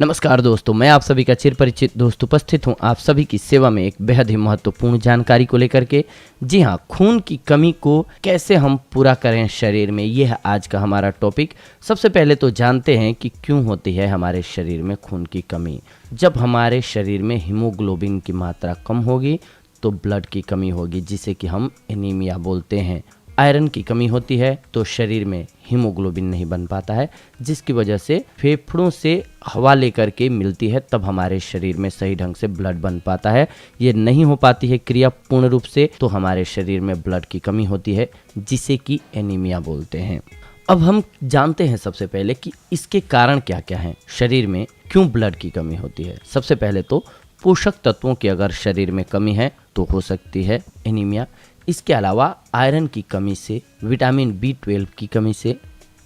नमस्कार दोस्तों, मैं आप सभी का चिर परिचित दोस्त उपस्थित हूं आप सभी की सेवा में एक बेहद ही महत्वपूर्ण जानकारी को लेकर के। जी हां, खून की कमी को कैसे हम पूरा करें शरीर में, यह है आज का हमारा टॉपिक। सबसे पहले तो जानते हैं कि क्यों होती है हमारे शरीर में खून की कमी। जब हमारे शरीर में हीमोग्लोबिन की मात्रा कम होगी तो ब्लड की कमी होगी, जिसे कि हम एनीमिया बोलते हैं। आयरन की कमी होती है तो शरीर में हीमोग्लोबिन नहीं बन पाता है, जिसकी वजह से फेफड़ों से हवा लेकर के मिलती है, तब हमारे शरीर में सही ढंग से ब्लड बन पाता है। ये नहीं हो पाती है क्रिया पूर्ण रूप से, तो हमारे शरीर में ब्लड की कमी होती है, जिसे कि एनीमिया बोलते हैं। अब हम जानते हैं सबसे पहले कि इसके कारण क्या क्या हैं, शरीर में क्यों ब्लड की कमी होती है। सबसे पहले तो पोषक तत्वों की अगर शरीर में कमी है तो हो सकती है एनीमिया। इसके अलावा आयरन की कमी से, विटामिन B12 की कमी से,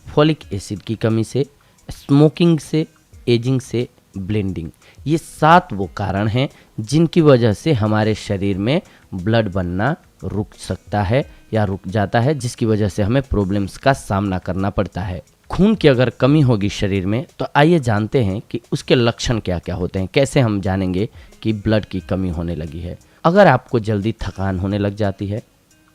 फॉलिक एसिड की कमी से, स्मोकिंग से, एजिंग से, ब्लेंडिंग, ये 7 वो कारण हैं जिनकी वजह से हमारे शरीर में ब्लड बनना रुक सकता है या रुक जाता है, जिसकी वजह से हमें प्रॉब्लम्स का सामना करना पड़ता है। खून की अगर कमी होगी शरीर में तो आइए जानते हैं कि उसके लक्षण क्या क्या होते हैं। कैसे हम जानेंगे कि ब्लड की कमी होने लगी है। अगर आपको जल्दी थकान होने लग जाती है,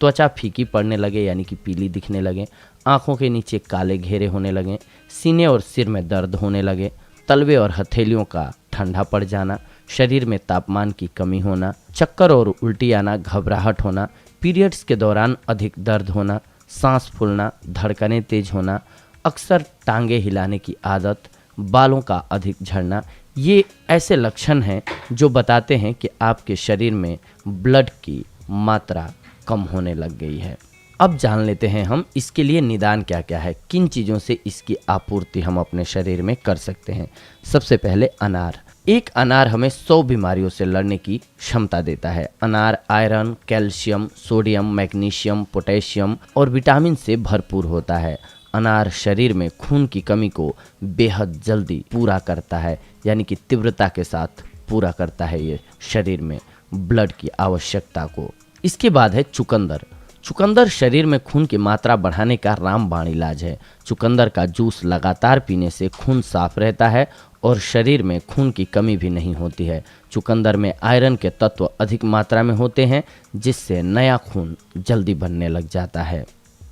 त्वचा फीकी पड़ने लगे यानी कि पीली दिखने लगे, आंखों के नीचे काले घेरे होने लगे, सीने और सिर में दर्द होने लगे, तलवे और हथेलियों का ठंडा पड़ जाना, शरीर में तापमान की कमी होना, चक्कर और उल्टी आना, घबराहट होना, पीरियड्स के दौरान अधिक दर्द होना, सांस फूलना, धड़कनें तेज होना, अक्सर टांगे हिलाने की आदत, बालों का अधिक झड़ना, ये ऐसे लक्षण हैं जो बताते हैं कि आपके शरीर में ब्लड की मात्रा कम होने लग गई है। अब जान लेते हैं हम इसके लिए निदान क्या क्या है, किन चीज़ों से इसकी आपूर्ति हम अपने शरीर में कर सकते हैं। सबसे पहले अनार। एक अनार हमें 100 बीमारियों से लड़ने की क्षमता देता है। अनार iron, calcium, sodium, magnesium, potassium और विटामिन से भरपूर होता है। अनार शरीर में खून की कमी को बेहद जल्दी पूरा करता है, यानी कि तीव्रता के साथ पूरा करता है ये शरीर में ब्लड की आवश्यकता को। इसके बाद है चुकंदर। चुकंदर शरीर में खून की मात्रा बढ़ाने का रामबाण इलाज है। चुकंदर का जूस लगातार पीने से खून साफ रहता है और शरीर में खून की कमी भी नहीं होती है। चुकंदर में आयरन के तत्व अधिक मात्रा में होते हैं, जिससे नया खून जल्दी बनने लग जाता है।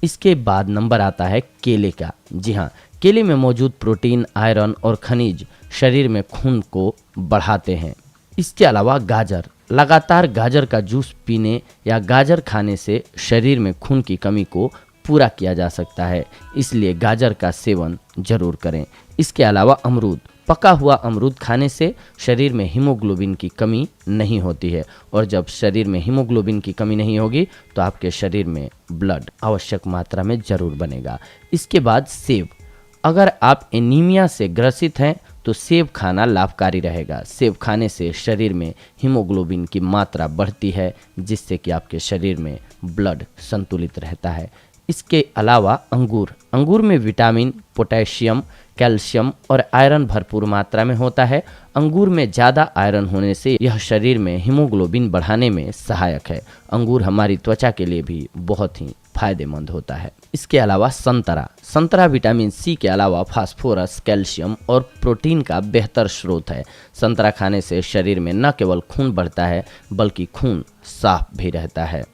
इसके बाद नंबर आता है केले का। जी हाँ, केले में मौजूद प्रोटीन, आयरन और खनिज शरीर में खून को बढ़ाते हैं। इसके अलावा गाजर। लगातार गाजर का जूस पीने या गाजर खाने से शरीर में खून की कमी को पूरा किया जा सकता है, इसलिए गाजर का सेवन जरूर करें। इसके अलावा अमरूद। पका हुआ अमरूद खाने से शरीर में हीमोग्लोबिन की कमी नहीं होती है, और जब शरीर में हीमोग्लोबिन की कमी नहीं होगी तो आपके शरीर में ब्लड आवश्यक मात्रा में जरूर बनेगा। इसके बाद सेब। अगर आप एनीमिया से ग्रसित हैं तो सेब खाना लाभकारी रहेगा। सेब खाने से शरीर में हीमोग्लोबिन की मात्रा बढ़ती है, जिससे कि आपके शरीर में ब्लड संतुलित रहता है। इसके अलावा अंगूर। अंगूर में विटामिन, पोटेशियम, कैल्शियम और आयरन भरपूर मात्रा में होता है। अंगूर में ज़्यादा आयरन होने से यह शरीर में हीमोग्लोबिन बढ़ाने में सहायक है। अंगूर हमारी त्वचा के लिए भी बहुत ही फायदेमंद होता है। इसके अलावा संतरा। संतरा विटामिन C के अलावा फास्फोरस, कैल्शियम और प्रोटीन का बेहतर स्रोत है। संतरा खाने से शरीर में न केवल खून बढ़ता है बल्कि खून साफ भी रहता है।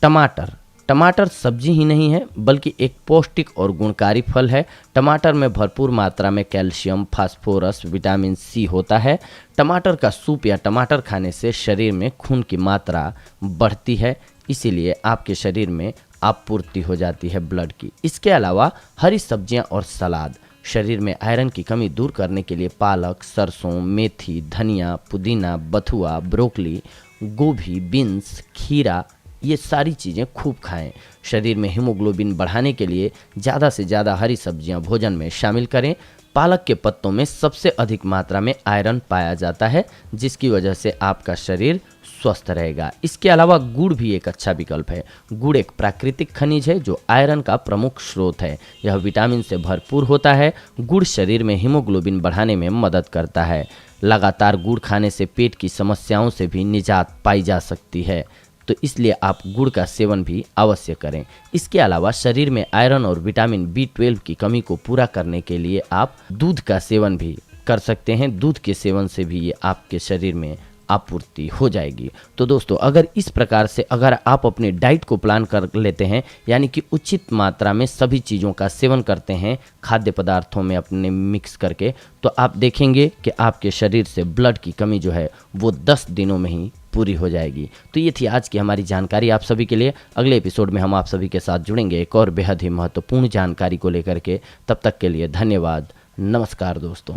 टमाटर। टमाटर सब्जी ही नहीं है बल्कि एक पौष्टिक और गुणकारी फल है। टमाटर में भरपूर मात्रा में कैल्शियम, फास्फोरस, विटामिन C होता है। टमाटर का सूप या टमाटर खाने से शरीर में खून की मात्रा बढ़ती है, इसीलिए आपके शरीर में आपूर्ति हो जाती है ब्लड की। इसके अलावा हरी सब्जियां और सलाद। शरीर में आयरन की कमी दूर करने के लिए पालक, सरसों, मेथी, धनिया, पुदीना, बथुआ, ब्रोकली, गोभी, बीन्स, खीरा, ये सारी चीज़ें खूब खाएं। शरीर में हीमोग्लोबिन बढ़ाने के लिए ज़्यादा से ज़्यादा हरी सब्जियां भोजन में शामिल करें। पालक के पत्तों में सबसे अधिक मात्रा में आयरन पाया जाता है, जिसकी वजह से आपका शरीर स्वस्थ रहेगा। इसके अलावा गुड़ भी एक अच्छा विकल्प है। गुड़ एक प्राकृतिक खनिज है जो आयरन का प्रमुख स्रोत है। यह विटामिन से भरपूर होता है। गुड़ शरीर में हीमोग्लोबिन बढ़ाने में मदद करता है। लगातार गुड़ खाने से पेट की समस्याओं से भी निजात पाई जा सकती है, तो इसलिए आप गुड़ का सेवन भी अवश्य करें। इसके अलावा शरीर में आयरन और विटामिन B12 की कमी को पूरा करने के लिए आप दूध का सेवन भी कर सकते हैं। दूध के सेवन से भी ये आपके शरीर में आपूर्ति हो जाएगी। तो दोस्तों, अगर इस प्रकार से अगर आप अपने डाइट को प्लान कर लेते हैं, यानी कि उचित मात्रा में सभी चीज़ों का सेवन करते हैं खाद्य पदार्थों में अपने मिक्स करके, तो आप देखेंगे कि आपके शरीर से ब्लड की कमी जो है वो 10 दिनों में ही पूरी हो जाएगी। तो ये थी आज की हमारी जानकारी आप सभी के लिए। अगले एपिसोड में हम आप सभी के साथ जुड़ेंगे एक और बेहद ही महत्वपूर्ण जानकारी को लेकर के। तब तक के लिए धन्यवाद। नमस्कार दोस्तों।